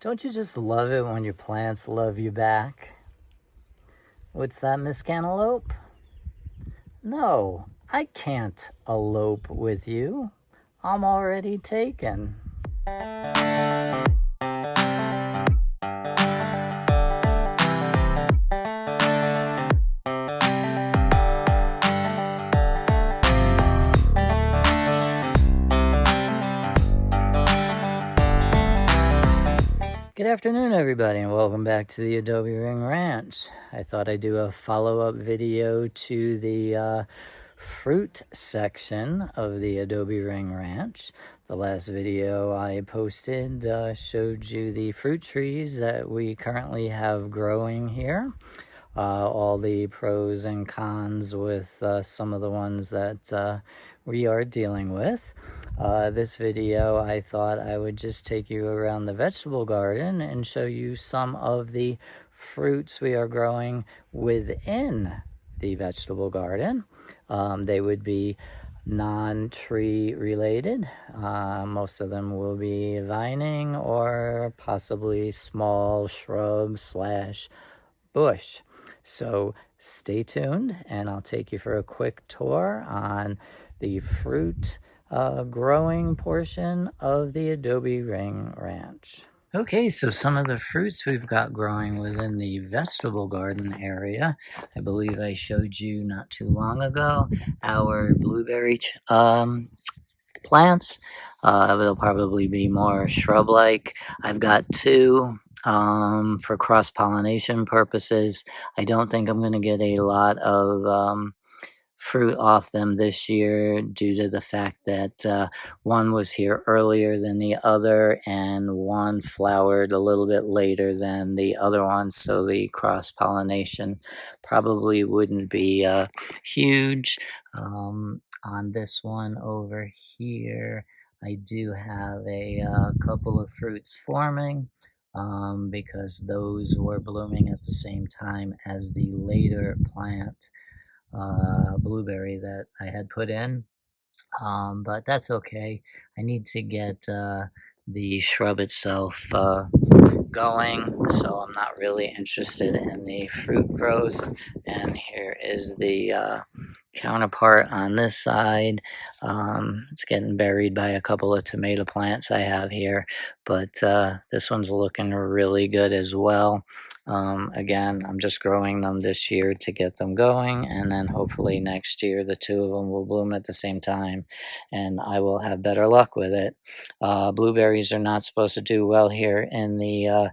Don't you just love it when your plants love you back? What's that, Miss Cantaloupe? No, I can't elope with you. I'm already taken. Good afternoon, everybody, and welcome back to the Adobe Ring Ranch. I thought I'd do a follow-up video to the fruit section of the Adobe Ring Ranch. The last video I posted showed you the fruit trees that we currently have growing here. All the pros and cons with some of the ones that we are dealing with. This video, I thought I would just take you around the vegetable garden and show you some of the fruits we are growing within the vegetable garden. They would be non-tree related. Most of them will be vining or possibly small shrub / bush. So stay tuned and I'll take you for a quick tour on the fruit growing portion of the Adobe Ring Ranch. Okay, so some of the fruits we've got growing within the vegetable garden area. I believe I showed you not too long ago our blueberry plants. They'll probably be more shrub-like. I've got two for cross-pollination purposes. I don't think I'm going to get a lot of fruit off them this year due to the fact that one was here earlier than the other and one flowered a little bit later than the other one, so the cross-pollination probably wouldn't be huge. On this one over here, I do have a couple of fruits forming because those were blooming at the same time as the later plant blueberry that I had put in, but that's okay. I need to get the shrub itself going, so I'm not really interested in the fruit growth. And here is the counterpart on this side. It's getting buried by a couple of tomato plants I have here, but this one's looking really good as well. Again, I'm just growing them this year to get them going, and then hopefully next year the two of them will bloom at the same time and I will have better luck with it. Blueberries are not supposed to do well here in the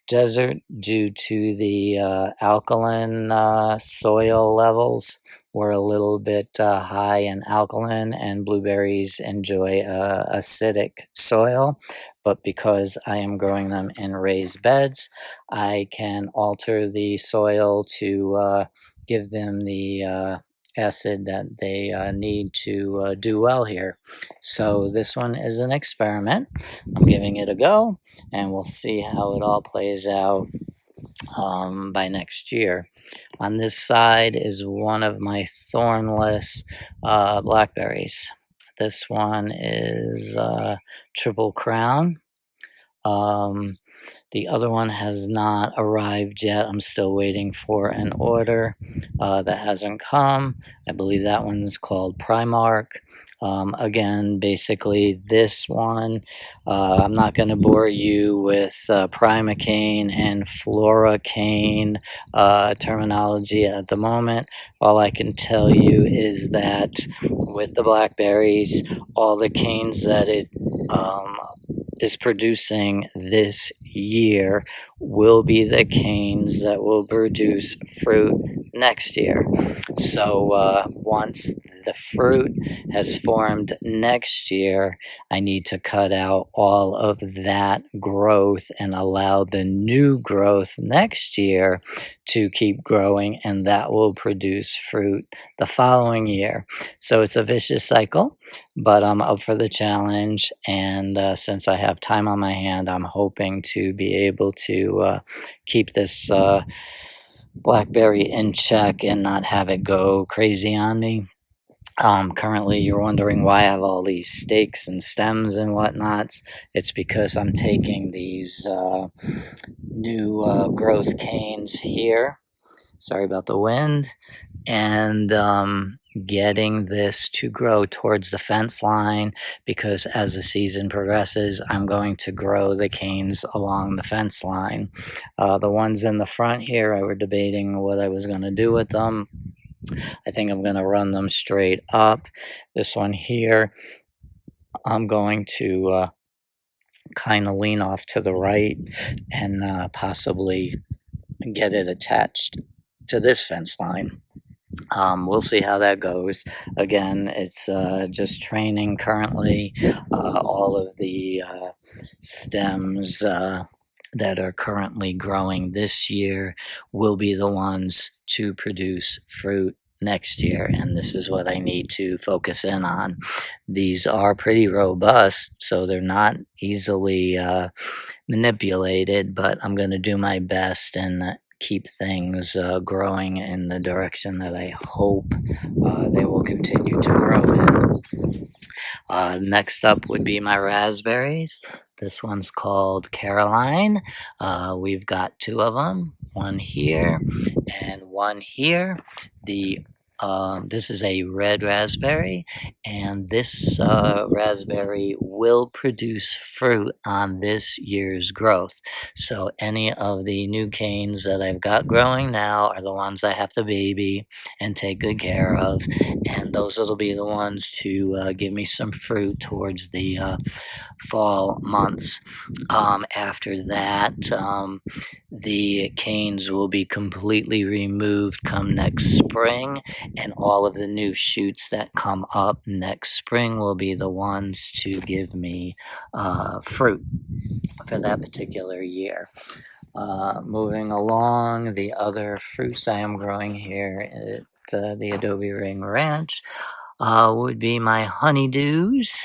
desert due to the alkaline soil levels. We're a little bit high in alkaline, and blueberries enjoy acidic soil. But because I am growing them in raised beds, I can alter the soil to give them the acid that they need to do well here. So this one is an experiment. I'm giving it a go, and we'll see how it all plays out by next year. On this side is one of my thornless blackberries. This one is Triple Crown. The other one has not arrived yet. I'm still waiting for an order that hasn't come. I believe that one's called Primark. Again, basically this one, I'm not going to bore you with Primacane and Floracane terminology at the moment. All I can tell you is that with the blackberries, all the canes that it is producing this year will be the canes that will produce fruit next year. So once the fruit has formed next year, I need to cut out all of that growth and allow the new growth next year to keep growing, and that will produce fruit the following year. So it's a vicious cycle, but I'm up for the challenge, and since I have time on my hand, I'm hoping to be able to keep this blackberry in check and not have it go crazy on me. Currently, you're wondering why I have all these stakes and stems and whatnots. It's because I'm taking these new growth canes here. Sorry about the wind. And getting this to grow towards the fence line, because as the season progresses, I'm going to grow the canes along the fence line. The ones in the front here, I were debating what I was going to do with them. I think I'm going to run them straight up. This one here, I'm going to kind of lean off to the right and possibly get it attached to this fence line. We'll see how that goes. Again, it's just training currently. All of the stems that are currently growing this year will be the ones to produce fruit next year, and this is what I need to focus in on. These are pretty robust, so they're not easily manipulated, but I'm going to do my best and keep things growing in the direction that I hope they will continue to grow in. Next up would be my raspberries. This one's called Caroline. We've got two of them, one here and one here. This is a red raspberry, and this raspberry will produce fruit on this year's growth. So any of the new canes that I've got growing now are the ones I have to baby and take good care of, and those will be the ones to give me some fruit towards the fall months. After that, the canes will be completely removed come next spring, and all of the new shoots that come up next spring will be the ones to give me fruit for that particular year. Moving along, the other fruits I am growing here at the Adobe Ring Ranch would be my honeydews.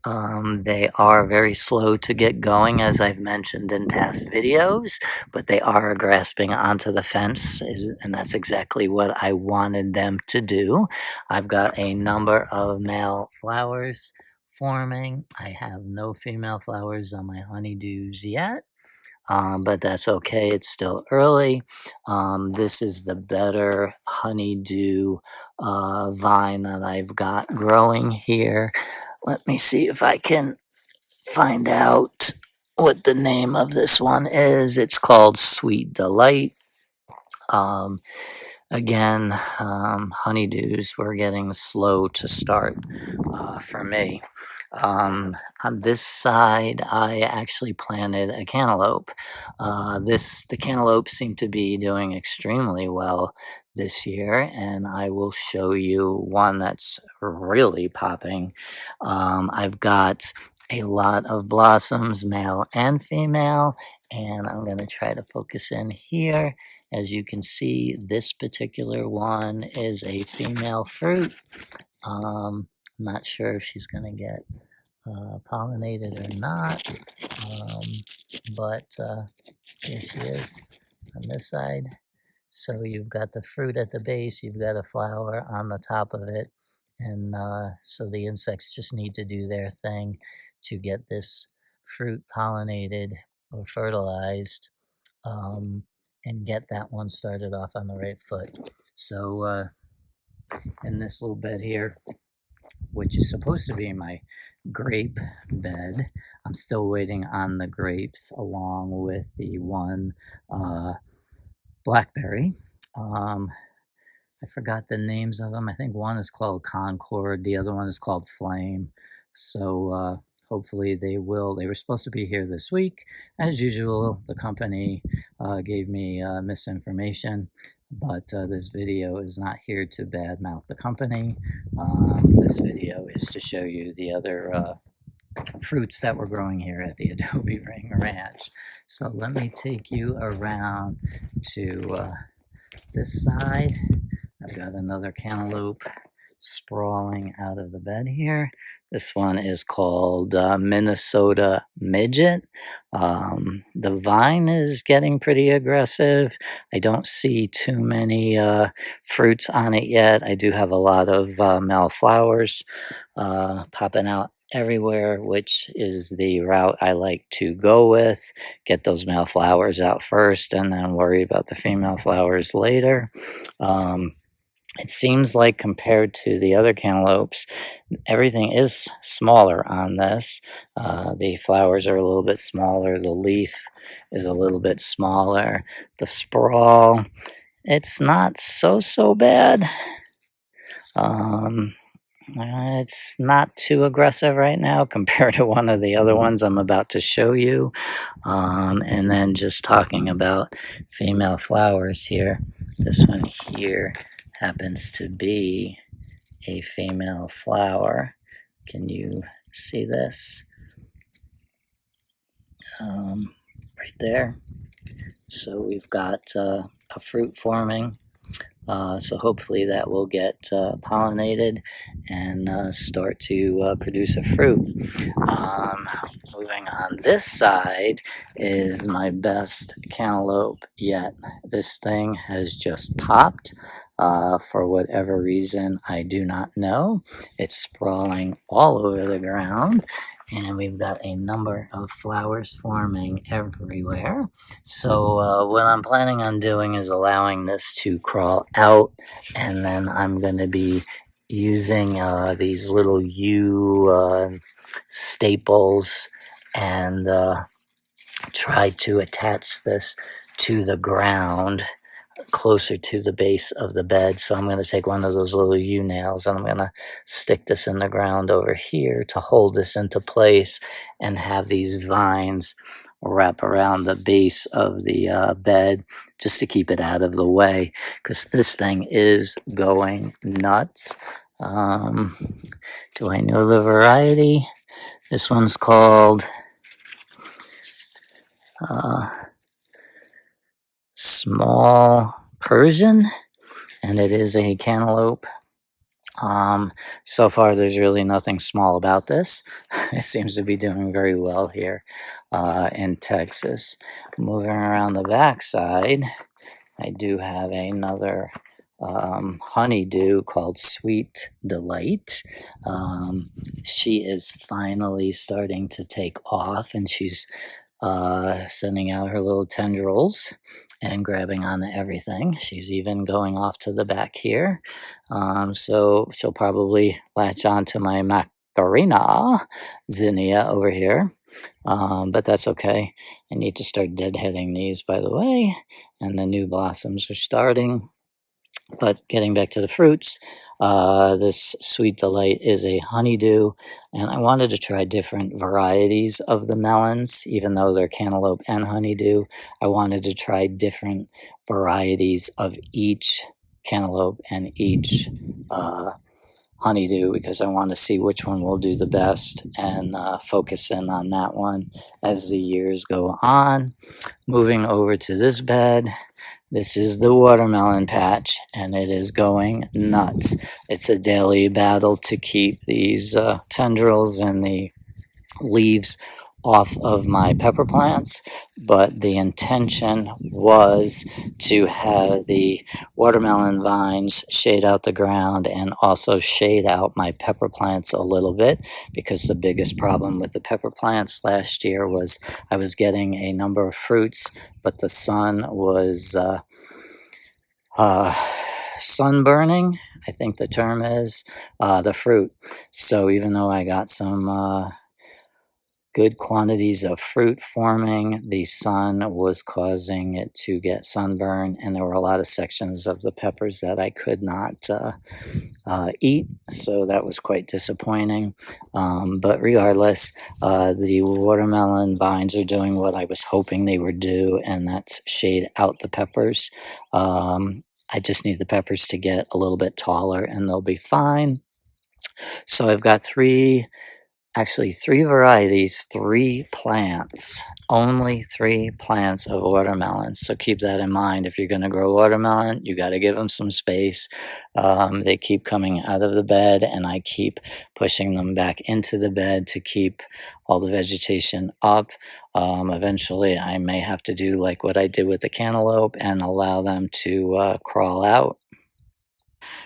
They are very slow to get going, as I've mentioned in past videos, but they are grasping onto the fence, and that's exactly what I wanted them to do. I've got a number of male flowers forming. I have no female flowers on my honeydews yet. But that's okay. It's still early. This is the better honeydew vine that I've got growing here. Let me see if I can find out what the name of this one is. It's called Sweet Delight. Um, Again, honeydews were getting slow to start for me. On this side, I actually planted a cantaloupe. The cantaloupe seemed to be doing extremely well this year, and I will show you one that's really popping. I've got a lot of blossoms, male and female, and I'm going to try to focus in here. As you can see, this particular one is a female fruit. Not sure if she's going to get pollinated or not, but here she is on this side. So you've got the fruit at the base, you've got a flower on the top of it, and so the insects just need to do their thing to get this fruit pollinated or fertilized. And get that one started off on the right foot. So in this little bed here, which is supposed to be my grape bed, I'm still waiting on the grapes along with the one blackberry. I forgot the names of them. I think one is called Concord, the other one is called Flame. So hopefully they will. They were supposed to be here this week. As usual, the company gave me misinformation, but this video is not here to badmouth the company. This video is to show you the other fruits that we're growing here at the Adobe Ring Ranch. So let me take you around to this side. I've got another cantaloupe sprawling out of the bed here. This one is called Minnesota Midget. The vine is getting pretty aggressive. I don't see too many fruits on it yet. I do have a lot of male flowers popping out everywhere, which is the route I like to go with. Get those male flowers out first and then worry about the female flowers later. It seems like compared to the other cantaloupes, everything is smaller on this. The flowers are a little bit smaller. The leaf is a little bit smaller. The sprawl, it's not so bad. It's not too aggressive right now compared to one of the other ones I'm about to show you. And then just talking about female flowers here. This one here happens to be a female flower. Can you see this? Right there. So we've got a fruit forming. So hopefully that will get pollinated and start to produce a fruit. Moving on, this side is my best cantaloupe yet. This thing has just popped. For whatever reason, I do not know. It's sprawling all over the ground, and we've got a number of flowers forming everywhere. So what I'm planning on doing is allowing this to crawl out, and then I'm going to be using these little U staples and try to attach this to the ground closer to the base of the bed. So I'm going to take one of those little U nails and I'm going to stick this in the ground over here to hold this into place and have these vines wrap around the base of the bed just to keep it out of the way, because this thing is going nuts. Do I know the variety? This one's called Small Persian, and it is a cantaloupe. So far, there's really nothing small about this. It seems to be doing very well here in Texas. Moving around the backside, I do have another honeydew called Sweet Delight. She is finally starting to take off, and she's sending out her little tendrils and grabbing onto everything. She's even going off to the back here. So she'll probably latch onto my Macarena zinnia over here. But that's okay. I need to start deadheading these, by the way, and the new blossoms are starting. But getting back to the fruits, this Sweet Delight is a honeydew, and I wanted to try different varieties of the melons, even though they're cantaloupe and honeydew. I wanted to try different varieties of each cantaloupe and each honeydew, because I want to see which one will do the best and focus in on that one as the years go on. Moving over to this bed, this is the watermelon patch, and it is going nuts. It's a daily battle to keep these tendrils and the leaves off of my pepper plants, but the intention was to have the watermelon vines shade out the ground and also shade out my pepper plants a little bit, because the biggest problem with the pepper plants last year was I was getting a number of fruits, but the sun was sunburning, I think the term is, the fruit. So even though I got some good quantities of fruit forming, the sun was causing it to get sunburn, and there were a lot of sections of the peppers that I could not eat, so that was quite disappointing. But regardless, the watermelon vines are doing what I was hoping they would do, and that's shade out the peppers. I just need the peppers to get a little bit taller and they'll be fine. So I've got 3 actually 3 varieties, 3 plants, only 3 plants of watermelons. So keep that in mind. If you're going to grow watermelon, you got to give them some space. They keep coming out of the bed, and I keep pushing them back into the bed to keep all the vegetation up. Eventually, I may have to do like what I did with the cantaloupe and allow them to crawl out.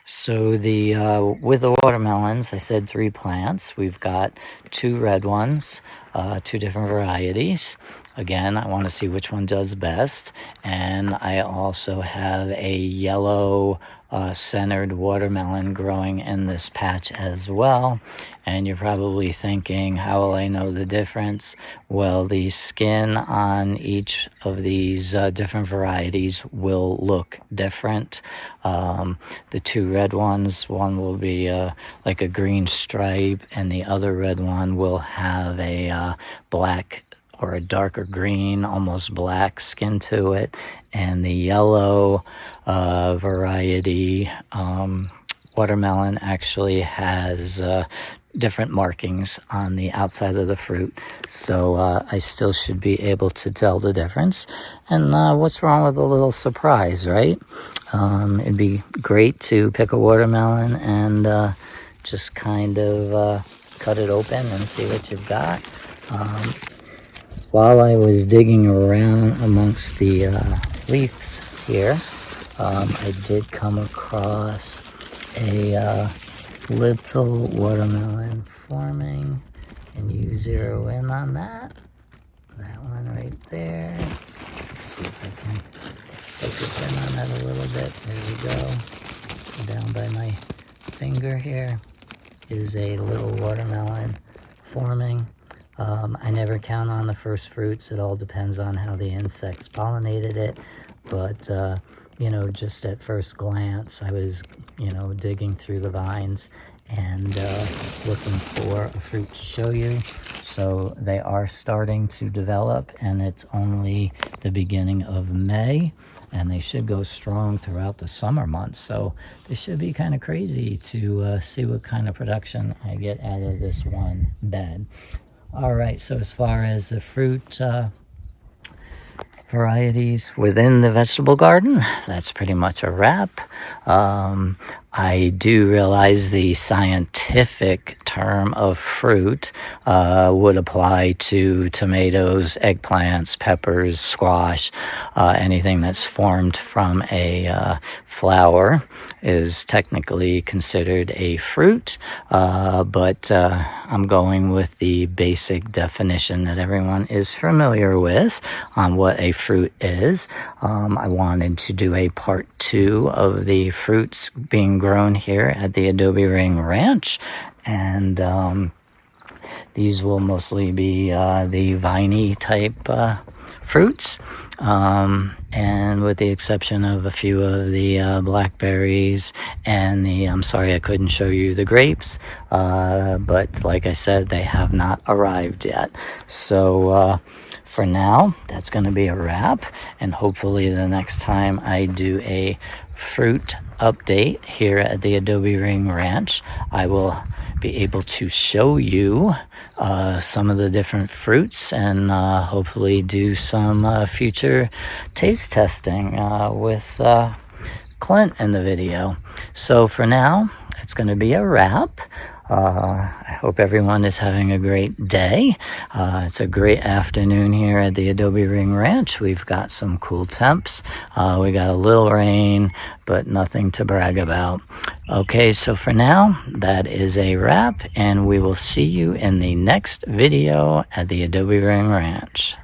So the with the watermelons, I said 3 plants. We've got 2 red ones, 2 different varieties. Again, I want to see which one does best. And I also have a yellow centered watermelon growing in this patch as well. And you're probably thinking, how will I know the difference? Well, the skin on each of these different varieties will look different. The 2 red ones, one will be like a green stripe, and the other red one will have a black or a darker green, almost black skin to it. And the yellow variety watermelon actually has different markings on the outside of the fruit. So I still should be able to tell the difference. And what's wrong with a little surprise, right? It'd be great to pick a watermelon and just kind of cut it open and see what you've got. While I was digging around amongst the leaves here, I did come across a little watermelon forming, and you zero in on that. That one right there. Let's see if I can focus in on that a little bit. There we go. Down by my finger here is a little watermelon forming. I never count on the first fruits. It all depends on how the insects pollinated it. But, just at first glance, I was, digging through the vines and looking for a fruit to show you. So they are starting to develop, and it's only the beginning of May, and they should go strong throughout the summer months. So this should be kind of crazy to see what kind of production I get out of this one bed. All right, so as far as the fruit varieties within the vegetable garden, that's pretty much a wrap. I do realize the scientific term of fruit would apply to tomatoes, eggplants, peppers, squash, anything that's formed from a flower is technically considered a fruit, but I'm going with the basic definition that everyone is familiar with on what a fruit is. I wanted to do a part 2 of the fruits being grown here at the Adobe Ring Ranch, and these will mostly be the viney type fruits, and with the exception of a few of the blackberries and I'm sorry I couldn't show you the grapes, but like I said, they have not arrived yet. So for now, that's going to be a wrap, and hopefully the next time I do a fruit update here at the Adobe Ring Ranch, I will be able to show you some of the different fruits and hopefully do some future taste testing with Clint in the video. So for now, it's going to be a wrap. I hope everyone is having a great day. It's a great afternoon here at the Adobe Ring Ranch. We've got some cool temps. We got a little rain, but nothing to brag about. Okay, so for now, that is a wrap, and we will see you in the next video at the Adobe Ring Ranch.